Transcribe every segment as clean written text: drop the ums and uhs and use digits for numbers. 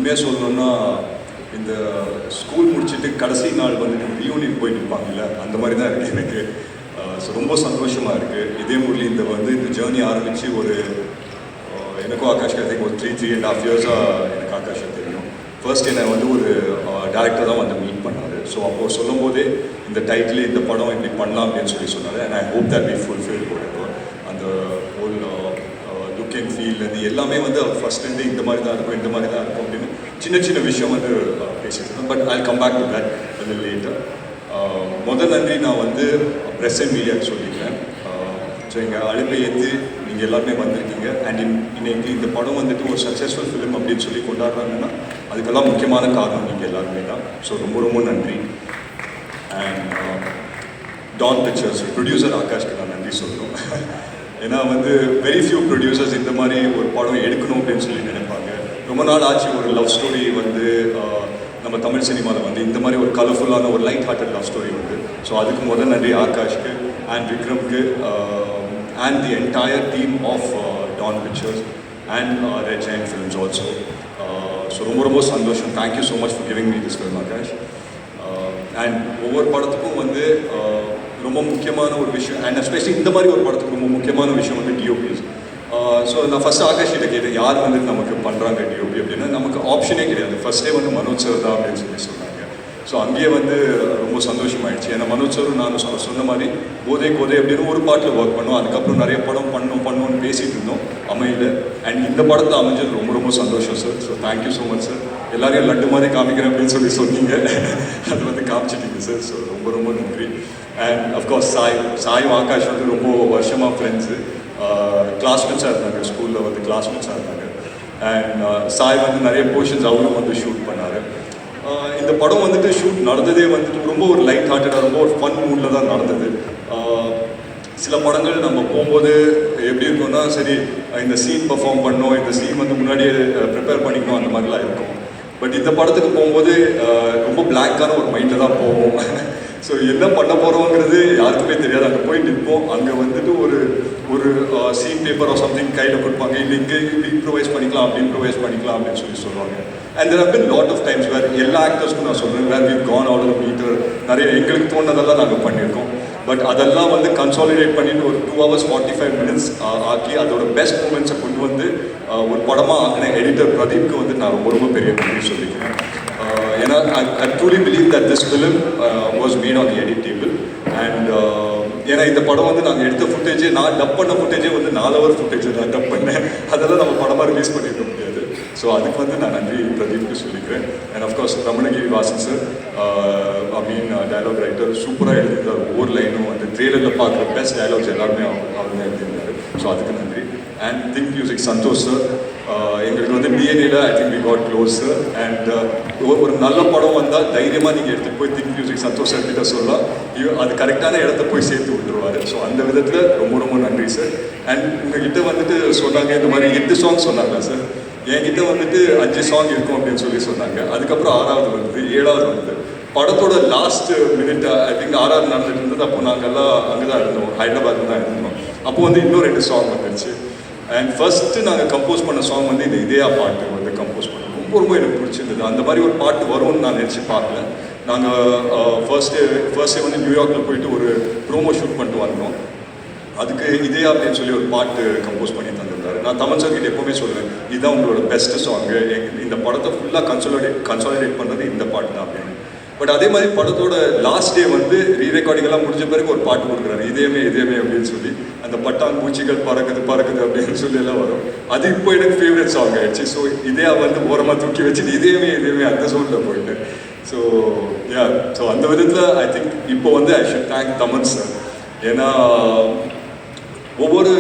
உண்மையாக சொல்லணும்னா இந்த ஸ்கூல் முடிச்சுட்டு கடைசி நாள் வந்துட்டு ரீயூனியன் போயிட்டு இருப்பாங்கல்ல, அந்த மாதிரி தான் இருக்குது எனக்கு. ஸோ ரொம்ப சந்தோஷமாக இருக்குது. இதே முரளி இந்த ஜேர்னி ஆரம்பித்து ஒரு எனக்கும் ஆகாஷ் கதைக்கு ஒரு 3.5 இயர்ஸாக எனக்கு ஆகாஷை தெரியும். ஃபர்ஸ்ட் என்னை வந்து ஒரு டேரக்டர் தான் வந்து மீட் பண்ணார். ஸோ அப்போது சொல்லும் போதே இந்த டைட்டில் இந்த படம் இப்படி பண்ணலாம் அப்படின்னு சொன்னார். And I hope that we fulfil அந்த ஹோல் லுக் அண்ட் ஃபீல் அது எல்லாமே வந்து ஃபர்ஸ்ட்லேருந்து இந்த மாதிரி தான் இருக்கும் அப்படின்னு சின்ன சின்ன விஷயம் வந்து பேசிட்டு இருக்கேன். But I come back to that கொஞ்சம் லேட்டர். முதல் நன்றி நான் வந்து ப்ரெஸ் அண்ட் மீடியாவுக்கு சொல்லிக்கிறேன். ஸோ எங்கள் அழைப்பை ஏற்று நீங்கள் எல்லாருமே வந்திருக்கீங்க. அண்ட் இன்னைக்கு இந்த படம் வந்துட்டு ஒரு சக்ஸஸ்ஃபுல் ஃபிலிம் அப்படின்னு சொல்லி கொண்டாடுறாங்கன்னா அதுக்கெல்லாம் முக்கியமான காரணம் நீங்கள் எல்லாருமே தான். ஸோ ரொம்ப ரொம்ப நன்றி. அண்ட் டான் பிக்சர்ஸ் ப்ரொடியூசர் ஆகாஷ்க்கு நான் நன்றி சொல்லணும். ஏன்னா வந்து வெரி ஃபியூ ப்ரொடியூசர்ஸ் இந்த மாதிரி ஒரு படம் எடுக்கணும் அப்படின்னு சொல்லி நினைப்பாங்க. ரொம்ப நாள் ஆச்சு ஒரு லவ் ஸ்டோரி வந்து நம்ம தமிழ் சினிமாவில் வந்து இந்த மாதிரி ஒரு கலர்ஃபுல்லான ஒரு லைட் ஹார்ட்டட் லவ் ஸ்டோரி வந்து. ஸோ அதுக்கு முதல் நன்றி ஆகாஷ்க்கு and விக்ரம்க்கு and the entire team of Dawn Pictures and Red Giant Films also. So ரொம்ப சந்தோஷம். Thank you so much for giving me this film, Akash. And ஒவ்வொரு படத்துக்கும் வந்து ரொம்ப முக்கியமான ஒரு விஷயம், அண்ட் எஸ்பெஷலி இந்த மாதிரி ஒரு படத்துக்கு ரொம்ப முக்கியமான விஷயம் வந்து டிஓபிஸ். ஸோ நான் ஃபஸ்ட்டு ஆகாஷ் கிட்ட கேட்டேன், யார் வந்து நமக்கு பண்ணுறாங்க டிஓபி அப்படின்னா. நமக்கு ஆப்ஷனே கிடையாது. ஃபஸ்ட்டே வந்து மனோஜ் சார் தான் அப்படின்னு சொல்லி சொன்னாங்க. ஸோ அங்கேயே வந்து ரொம்ப சந்தோஷமாயிடுச்சு. ஏன்னா மனோஜ் சாரும் நான் சொன்ன மாதிரி கோதை அப்படின்னு ஒரு பாட்டில் ஒர்க் பண்ணோம். அதுக்கப்புறம் நிறைய படம் பண்ணணும்னு பேசிகிட்டு இருந்தோம், அமையல. அண்ட் இந்த படத்தை அமைஞ்சது ரொம்ப சந்தோஷம் sir. So thank you so much sir. எல்லாரையும் லட்டு மாதிரி காமிக்கிறேன் அப்படின்னு சொல்லி சொன்னீங்க, அது வந்து காமிச்சிட்டீங்க சார். ஸோ ரொம்ப நன்றி. அண்ட் அஃப்கோர்ஸ் சாயும் ஆகாஷ் வந்து ரொம்ப வருஷமாக ஃப்ரெண்ட்ஸு, கிளாஸ்மேட்ஸாக இருந்தாங்க, ஸ்கூலில் வந்து கிளாஸ்மேட்ஸாக இருந்தாங்க. அண்ட் சாய் வந்து நிறைய போர்ஷன்ஸ் அவரும் வந்து ஷூட் பண்ணார். இந்த படம் வந்துட்டு ஷூட் நடந்ததே வந்துட்டு ரொம்ப ஒரு லைட் ஹார்ட்டடாக ரொம்ப ஒரு ஃபன் மூடில் தான் நடந்தது. சில படங்கள் நம்ம போகும்போது எப்படி இருக்கும்னா, சரி இந்த சீன் பர்ஃபார்ம் பண்ணோம், இந்த சீன் வந்து முன்னாடியே ப்ரிப்பேர் பண்ணிக்கணும், அந்த மாதிரிலாம் இருக்கும். பட் இந்த படத்துக்கு போகும்போது ரொம்ப பிளாங்கான ஒரு மைண்டில் தான் போவோம். ஸோ என்ன பண்ண போகிறோங்கிறது யாருக்குமே தெரியாது. அங்கே போய் நிற்போம். அங்கே வந்துட்டு ஒரு சீன் பேப்பர் சம்திங் கையில் கொடுப்பாங்க, இல்லை இங்கே இம்ப்ரூவைஸ் பண்ணிக்கலாம் அப்படின்னு சொல்லுவாங்க. And there have been lot of times where எல்லா ஆக்டர்ஸ்க்கும் நான் சொல்கிறேன், where we've gone out of meter, நிறைய எங்களுக்கு தோணுனதெல்லாம் நாங்கள் பண்ணியிருக்கோம். பட் அதெல்லாம் வந்து கன்சாலிடேட் பண்ணிட்டு ஒரு 2 hours 45 minutes ஆக்கி அதோட பெஸ்ட் மூமெண்ட்ஸை கொண்டு வந்து ஒரு படமாக ஆக்கின எடிட்டர் பிரதீப்க்கு வந்து நான் ரொம்ப பெரிய நன்றி சொல்லிக்கிறேன். ஏன்னா ஐ truly believe that this film was made on the edit table. And ஏன்னா இந்த படம் வந்து நாங்கள் எடுத்த ஃபுட்டேஜே, நான் டப் பண்ண ஃபுட்டேஜே வந்து 4 hour ஃபுட்டேஜ் நான் டப் பண்ணேன். அதெல்லாம் நம்ம படமாக ரிலீஸ் பண்ணியிருக்க முடியாது. ஸோ அதுக்கு வந்து நான் நன்றி பிரதீப்க்கு சொல்லிக்கிறேன். And of course Ramanagiri Vasan sir அப்படின்னு டயலாக் ரைட்டர் சூப்பராக எழுதியிருந்தார். ஒவ்வொரு லைனும் வந்து ட்ரெய்லரில் பார்க்குற பெஸ்ட் டயலாக்ஸ் எல்லாருமே அவங்க தான் எழுதியிருந்தார். ஸோ அதுக்கு நன்றி. And think music Santhosh sir, எங்களுக்கு வந்து டிஎன்ஏல I think we got close sir. And ஒரு நல்ல படம் வந்தால் தைரியமாக நீங்கள் எடுத்துகிட்டு போய் திங்க் மியூசிக் சந்தோஷ் சார் கிட்ட சொல்லலாம், அது கரெக்டான இடத்த போய் சேர்த்து விட்டுருவார். ஸோ அந்த விதத்தில் ரொம்ப நன்றி சார். அண்ட் உங்ககிட்ட வந்துட்டு சொன்னாங்க இந்த மாதிரி 8 songs சொன்னாங்க சார். என்கிட்ட வந்துட்டு 5 song இருக்கும் அப்படின்னு சொல்லி சொன்னாங்க. அதுக்கப்புறம் 6வது வந்தது, 7வது வந்தது. படத்தோட லாஸ்ட் மினிட் ஐ திங்க் 6வது நடந்துட்டு இருந்தது. அப்போ நாங்கள்லாம் அங்கே தான் இருந்தோம், ஹைதராபாத்தில் தான் இருந்தோம். அப்போ வந்து இன்னும் 2 song வந்துருச்சு. அண்ட் ஃபஸ்ட்டு நாங்கள் கம்போஸ் பண்ண சாங் வந்து இந்த இதயா பாட்டு வந்து கம்போஸ் பண்ணோம். ரொம்ப எனக்கு பிடிச்சிருந்தது. அந்த மாதிரி ஒரு பாட்டு வரும்னு நான் நினச்சி பார்க்கல. நாங்கள் ஃபர்ஸ்ட் டே வந்து நியூயார்க்கில் போயிட்டு ஒரு ப்ரோமோ ஷூட் பண்ணிட்டு வந்தோம். அதுக்கு இதயா அப்படின்னு சொல்லி ஒரு பாட்டு கம்போஸ் பண்ணி தந்திருந்தாரு. நான் தமிழ் சார் கிட்ட எப்போவுமே சொல்லுவேன், இதுதான் உங்களோட பெஸ்ட் சாங்கு, இந்த படத்தை ஃபுல்லாக கன்சாலிடேட் பண்ணுறது இந்த பாட்டு தான் அப்படின்னு. பட் அதே மாதிரி படத்தோட லாஸ்ட் டே வந்து ரீரெக்கார்டிங் எல்லாம் முடிஞ்ச பிறகு ஒரு பாட்டு கொடுக்குறாரு, இதயமே அப்படின்னு சொல்லி. அந்த பட்டாம்பூச்சிகள் பறக்குது அப்படின்னு சொல்லி எல்லாம் வரும். அது இப்போ எனக்கு ஃபேவரட் சாங் ஆயிடுச்சு. ஸோ இதயா வந்து ஓரமாக தூக்கி வச்சுட்டு இதயமே அந்த சோனில் போயிட்டு. ஸோ அந்த விதத்தில் ஐ திங்க் இப்போ வந்து I should thank Thaman sir. ஏன்னா ஒவ்வொரு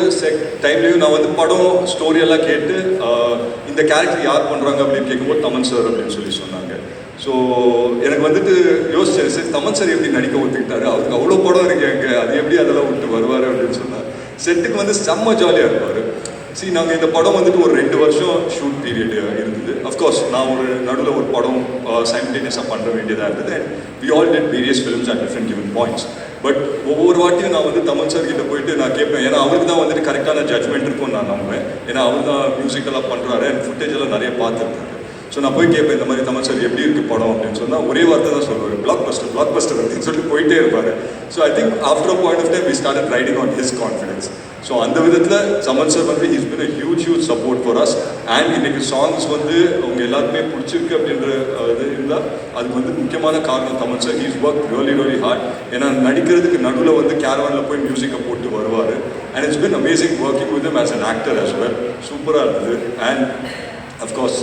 டைம்லேயும் நான் வந்து படம் ஸ்டோரியெல்லாம் கேட்டு இந்த கேரக்டர் யார் பண்ணுறாங்க அப்படின்னு கேட்கும்போது தமன் சார் அப்படின்னு சொல்லி சொன்னாங்க. ஸோ எனக்கு வந்துட்டு யோசிச்சேன், சரி தமன் சார் எப்படி நடிக்க ஒத்துக்கிட்டாரு, அவருக்கு அவ்வளோ படம் இருக்கு, அது எப்படி அதெல்லாம் விட்டு வருவார் அப்படின்னு சொன்னார். செட்டுக்கு வந்து செம்ம ஜாலியாக இருப்பார். சரி, நாங்கள் இந்த படம் வந்துட்டு ஒரு 2 வருஷம் ஷூட் பீரியட் இருந்தது. அஃப்கோர்ஸ் நான் ஒரு நடுவில் ஒரு படம் சைமல்டேனியஸாக பண்ண வேண்டியதாக இருந்தது. And we all did various films at different given points. But ஒவ்வொரு வாட்டியும் நான் வந்து தமன் சார் கிட்ட போயிட்டு நான் கேட்பேன். ஏன்னா அவருக்கு தான் வந்துட்டு கரெக்டான ஜட்மெண்ட் இருக்கும்னு நான் நம்புவேன். ஏன்னா அவர் தான் மியூசிக்கெல்லாம் பண்ணுறாரு அண்ட் ஃபுட்டேஜ் எல்லாம் நிறைய பார்த்துருக்காரு. ஸோ நான் போய் கேட்பேன் இந்த மாதிரி தமிழ் சார் எப்படி இருக்குது படம் அப்படின்னு சொன்னால் ஒரே வார்த்தை தான் சொல்லுவார், பிளாக் பஸ்டர் அப்படின்னு சொல்லி போயிட்டே இருப்பார். So I think after a point of time we started riding on his confidence. So அந்த விதத்தில் சமன் சார் வந்து is been a huge support for us. And இன்றைக்கி சாங்ஸ் வந்து அவங்க எல்லாருக்குமே பிடிச்சிருக்கு அப்படின்ற இது இருந்தால் அதுக்கு வந்து முக்கியமான காரணம் Tamil sir. He's work really heart. ஏன்னா நடிக்கிறதுக்கு நடுவில் வந்து கேரவானில் போய் மியூசிக்கை போட்டு வருவார். And it's been amazing working with him as an actor as well. சூப்பராக இருந்தது. அண்ட் அஃப்கோர்ஸ்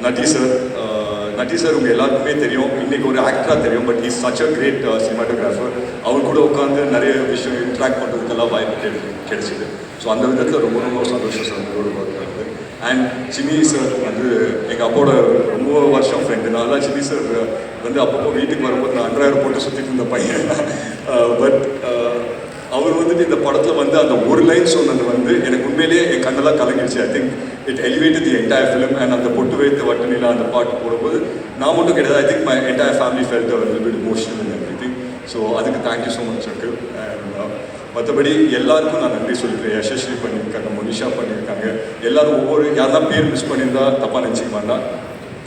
நட்டி சார் உங்கள் எல்லாருக்குமே தெரியும், இன்றைக்கி ஒரு ஆக்டராக தெரியும், but is such a great cinematographer. அவர் கூட உட்காந்து நிறைய விஷயம் இன்ட்ராக்ட் பண்ணுறதுக்கெல்லாம் வாய்ப்பு கிடைச்சிது. ஸோ அந்த விதத்தில் ரொம்ப சந்தோஷம் சார் உங்களோட ஒர்க் பண்ணுறது. அண்ட் சின்னி சார் வந்து எங்கள் அப்பாவோட ரொம்ப வருஷம் ஃப்ரெண்டுனால சின்னி சார் வந்து அப்பப்போ வீட்டுக்கு வரும்போது நான் அண்டர்வேர் போட்டு சுற்றிட்டு இருந்த பையன். பட் அவர் வந்துட்டு இந்த படத்தில் வந்து அந்த ஒரு லைன் சொன்னது வந்து எனக்கு உண்மையிலேயே என் கண்ணெல்லாம் கலங்கிடுச்சு. I think it elevated the entire film. And அந்த பொட்டு வைத்த வட்டனில அந்த பாட்டு போடும்போது நான் மட்டும் கிடையாது, I think my entire family felt a little bit emotional and everything. So அதுக்கு thank you so much uncle. And மற்றபடி எல்லாருக்கும் நான் நன்றி சொல்லிக்கிறேன். யசஸ்வி பண்ணியிருக்காங்க, மோனிஷா பண்ணியிருக்காங்க. எல்லோரும் யாருன்னா பேர் மிஸ் பண்ணியிருந்தா தப்பாக நினச்சிக்குமாண்ணா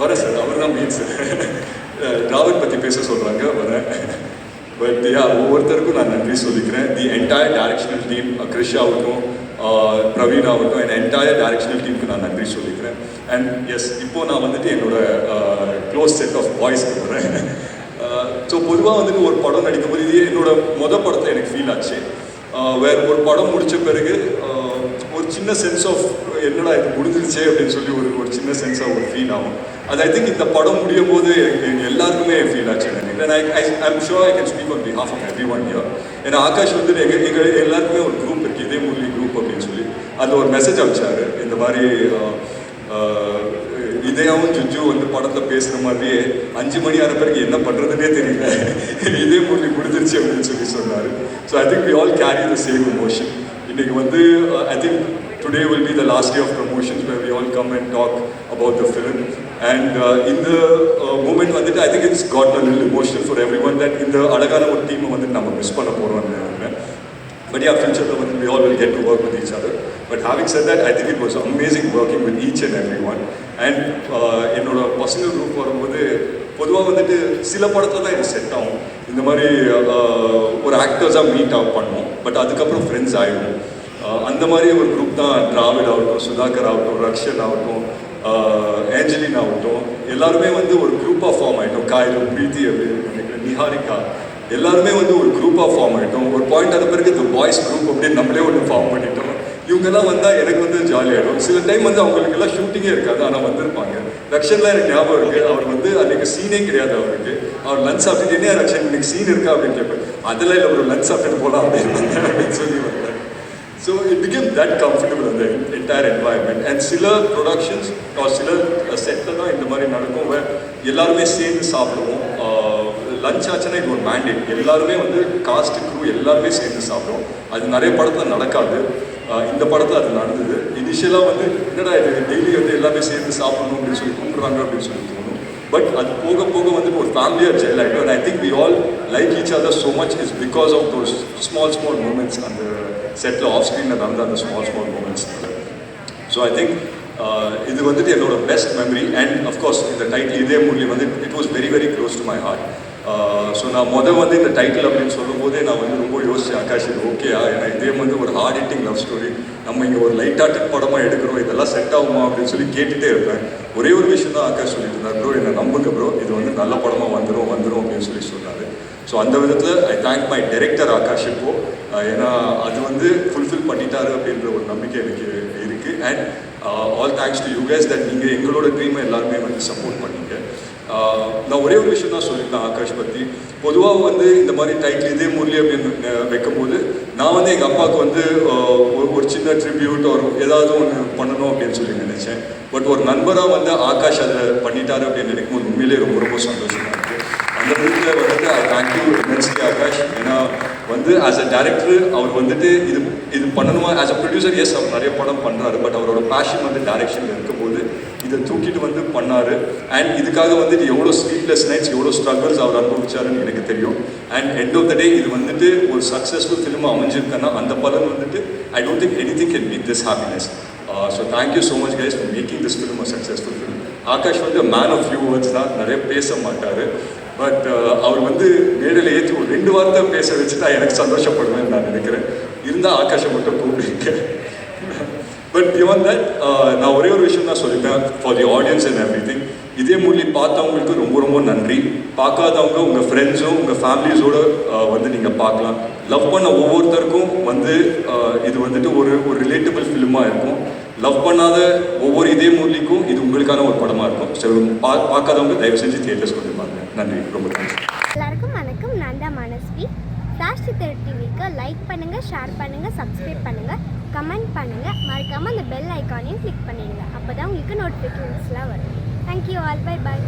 வரேன் சார், அவர் தான் மெயின் சார். டிராவிட் பற்றி பேச சொல்கிறாங்க, வரேன். பட் ஒவ்வொருத்தருக்கும் நான் நன்றி சொல்லிக்கிறேன். The entire directional team, Krish ஆகட்டும், பிரவீன் ஆகட்டும், என் என்டையர் டைரக்ஷனல் டீமுக்கு நான் நன்றி சொல்லிக்கிறேன். அண்ட் எஸ், இப்போது நான் வந்துட்டு என்னோட க்ளோஸ் செட் ஆஃப் பாய்ஸ்க்கு வரேன். ஸோ பொதுவாக வந்துட்டு ஒரு படம் நடிக்கும்போது இது என்னோட படத்தை எனக்கு ஃபீல் ஆச்சு. வேறு ஒரு படம் முடித்த பிறகு ஒரு சின்ன சென்ஸ் ஆஃப் என்னடா இது முடிஞ்சிருச்சே அப்படின்னு சொல்லி ஒரு சின்ன சென்ஸ் ஆஃப் ஒரு ஃபீல் ஆகும். அது ஐ திங்க் இந்த படம் முடியும் போது எல்லாருக்குமே ஃபீல் ஆச்சு நினைக்கிறேன். I'm sure I can speak on behalf of everyone here. ஏன்னா ஆகாஷ் வந்துட்டு எங்கள் எல்லாருக்குமே ஒரு குரூப் இருக்குது, இதே முரளி குரூப் அப்படின்னு சொல்லி. அதில் ஒரு மெசேஜ் அனுப்பிச்சாரு, இந்த மாதிரி இதேவும் ஜுஜு வந்து படத்தில் பேசுகிற மாதிரியே 5 மணி ஆன பிறகு என்ன பண்ணுறதுனே தெரியல, இதே முரளி முடிஞ்சிருச்சு அப்படின்னு சொல்லி சொன்னார். So I think we all carry the same emotion. இன்றைக்கி வந்து I think today will be the last day of promotions where we all come and talk about the film. And in the moment வந்துட்டு I think it's got a little emotional for everyone that இந்த அழகான ஒரு டீமை வந்து நம்ம miss பண்ண போகிறோம்னு. But yeah, future we all will get to work with each other. But having said that, I think it was amazing working with each and everyone. And என்னோட personal group வரும்போது பொதுவாக வந்துட்டு சில படத்தில் தான் இது செட் ஆகும். இந்த மாதிரி ஒரு ஆக்டர்ஸாக மீட் அப் பண்ணுவோம், பட் அதுக்கப்புறம் ஃப்ரெண்ட்ஸ் ஆகிடும். அந்த மாதிரி ஒரு குரூப் தான் டிராவிட் ஆகட்டும், சுதாகர் ஆகட்டும், ரக்ஷன் ஆகட்டும், ஏஞ்சலின் ஆகட்டும், எல்லாருமே வந்து ஒரு குரூப்பாக ஃபார்ம் ஆகிட்டோம். காயிலு, பிரீத்தி அப்படின்னு நினைக்கிறேன், நிஹாரிகா, எல்லாருமே வந்து ஒரு குரூப்பாக ஃபார்ம் ஆகிட்டோம். ஒரு பாயிண்ட் ஆன பிறகு இந்த பாய்ஸ் குரூப் அப்படின்னு நம்மளே ஒன்று ஃபார்ம் பண்ணிட்டோம். இவங்கெல்லாம் வந்தால் எனக்கு வந்து ஜாலியாகிடும். சில டைம் வந்து அவங்களுக்கெல்லாம் ஷூட்டிங்கே இருக்காது, ஆனால் வந்திருப்பாங்க. ரக்ஷன்லாம் எனக்கு ஞாபகம் இருக்குது, அவர் வந்து அன்றைக்கி சீனே கிடையாது அவருக்கு. அவர் லஞ்ச் சாப்பிட்டு என்ன ரக்ஷன் இன்னைக்கு சீன் இருக்கா அப்படின்னு கேட்பேன். அதெல்லாம் இல்லை, ஒரு லஞ்ச் சாப்பிட்டு போகலாம் அப்படின்னு சொல்லி வந்தேன். So it became that comfortable in the entire environment. And சில ப்ரொடக்ஷன்ஸ் சில செட்டில் தான் இந்த மாதிரி நடக்கும், எல்லாருமே சேர்ந்து சாப்பிடுவோம். லஞ்ச் ஆச்சுன்னா இது ஒரு மேண்டேட், எல்லாருமே வந்து காஸ்ட் க்ரூ எல்லாருமே சேர்ந்து சாப்பிடுவோம். அது நிறைய படத்தில் நடக்காது, இந்த படத்தில் அது நடந்தது. இனிஷியலாக வந்து என்னடா இது டெய்லி வந்து எல்லாமே சேர்ந்து சாப்பிடணும் அப்படின்னு சொல்லி கூப்பிட்றாங்க அப்படின்னு சொல்லி தோணும். பட் அது போக போக வந்துட்டு ஒரு ஃபேமிலியாக ஜெயில் ஆகிடும். And I think we all like each other so much is because of those small moments. அந்த செட்டில் ஆஃப் ஸ்க்ரீனில் நடந்த அந்த small moments. So I think இது வந்துட்டு என்னோட பெஸ்ட் மெமரி. அண்ட் அஃப்கோர்ஸ் இந்த டைட்டில் இதே முரளி வந்து it was very close to my heart. So நான் வந்து இந்த டைட்டில் அப்படின்னு சொல்லும் போதே நான் வந்து ரொம்ப யோசிச்சேன், ஆகாஷ் இது ஓகேயா, ஏன்னா இதே வந்து ஒரு ஹார்ட் ஹிட்டிங் லவ் ஸ்டோரி, நம்ம இங்கே ஒரு லைட் ஹார்ட்டட் படமாக எடுக்கிறோம், இதெல்லாம் செட் ஆகுமா அப்படின்னு சொல்லி கேட்டுகிட்டே இருப்பேன். ஒரே ஒரு விஷயம் தான் ஆகாஷ் சொல்லிட்டு இருந்தார், ப்ரோ என்னை நம்புங்க ப்ரோ, இது வந்து நல்ல படமாக வந்துடும் அப்படின்னு சொல்லி சொன்னார். ஸோ அந்த விதத்தில் I thank my director Akash இப்போ, ஏன்னா அது வந்து ஃபுல்ஃபில் பண்ணிட்டாரு அப்படின்ற ஒரு நம்பிக்கை எனக்கு இருக்குது. And all thanks to you guys that நீங்கள் எங்களோட ட்ரீமை எல்லாருமே வந்து சப்போர்ட் பண்ணீங்க. நான் ஒரே ஒரு விஷயம் தான் சொல்லியிருந்தேன் ஆகாஷ் பற்றி. பொதுவாக வந்து இந்த மாதிரி டைட்டில் இதே முரளி அப்படின்னு வைக்கும்போது நான் வந்து எங்கள் அப்பாவுக்கு வந்து ஒரு சின்ன ட்ரிபியூட் ஒரு ஏதாவது ஒன்று பண்ணணும் அப்படின்னு சொல்லி நினச்சேன். பட் ஒரு நண்பராக வந்து ஆகாஷ் அதை பண்ணிட்டாரு அப்படின்னு நினைக்கும்போது உண்மையிலே ரொம்ப சந்தோஷமாக இருக்குது. அந்த விதத்தில் வந்துட்டு I thank you immensely Akash. ஏன்னா வந்து ஆஸ் அ டேரக்டர் அவர் வந்துட்டு இது பண்ணணுமா, ஆஸ் அ ப்ரொடியூசர் எஸ் அவர் நிறைய படம் பண்ணுறாரு, பட் அவரோட பேஷன் வந்து டைரக்ஷனில் இருக்கும்போது இதை தூக்கிட்டு வந்து பண்ணார். அண்ட் இதுக்காக வந்துட்டு எவ்வளோ ஸ்லீப்லெஸ் நைட்ஸ், எவ்வளோ ஸ்ட்ரகிள்ஸ் அவர் அனுபவிச்சாருன்னு எனக்கு தெரியும். And end of the day இது வந்துட்டு ஒரு சக்ஸஸ்ஃபுல் ஃபிலிமாக அமைஞ்சிருக்கேன்னா அந்த பலன் வந்துட்டு I don't think anything can beat this happiness. So thank you so much guys for making this film a successful film. Aakash வந்து மேன் ஆஃப் ஃபியூ வேர்ட்ஸ் தான், நிறைய பேச மாட்டார். பட் அவர் வந்து மேடையில் ஏற்றி ஒரு 2 வார்த்தை பேச வச்சுட்டா எனக்கு சந்தோஷப்படுவேன்னு நான் நினைக்கிறேன். இருந்தால் ஆகாஷை மட்டும் கூப்பிடுங்க. பட் பியாண்ட் தட் நான் ஒரே ஒரு விஷயம் தான் சொல்லிப்பேன் for the audience and everything. இதே மூலி பார்த்தவங்களுக்கு ரொம்ப ரொம்ப நன்றி. பார்க்காதவங்க உங்கள் ஃப்ரெண்ட்ஸும் உங்கள் ஃபேமிலிஸோடு வந்து நீங்கள் பார்க்கலாம். லவ் பண்ண ஒவ்வொருத்தருக்கும் வந்து இது வந்துட்டு ஒரு ரிலேட்டபிள் ஃபிலிமாக இருக்கும். லவ் பண்ணாத ஒவ்வொரு இதே மூலிக்கும் இது உங்களுக்கான ஒரு படமாக இருக்கும். ஸோ பார்க்காதவங்க தயவு செஞ்சு தியேட்டர்ஸ் கொண்டு பாருங்க. நன்றி, ரொம்ப நன்றி. எல்லாருக்கும் வணக்கம். நான் தான் மனஸ்வி. ஃப்ளாஷ் சித்திரை டிவிக்கு லைக் பண்ணுங்கள், ஷேர் பண்ணுங்கள், சப்ஸ்கிரைப் பண்ணுங்கள், கமெண்ட் பண்ணுங்கள். மறக்காமல் அந்த பெல் ஐக்கானையும் கிளிக் பண்ணிடுங்க. அப்போ தான் உங்களுக்கு நோட்டிஃபிகேஷன்ஸ்லாம் வரும். Thank you all. Bye bye.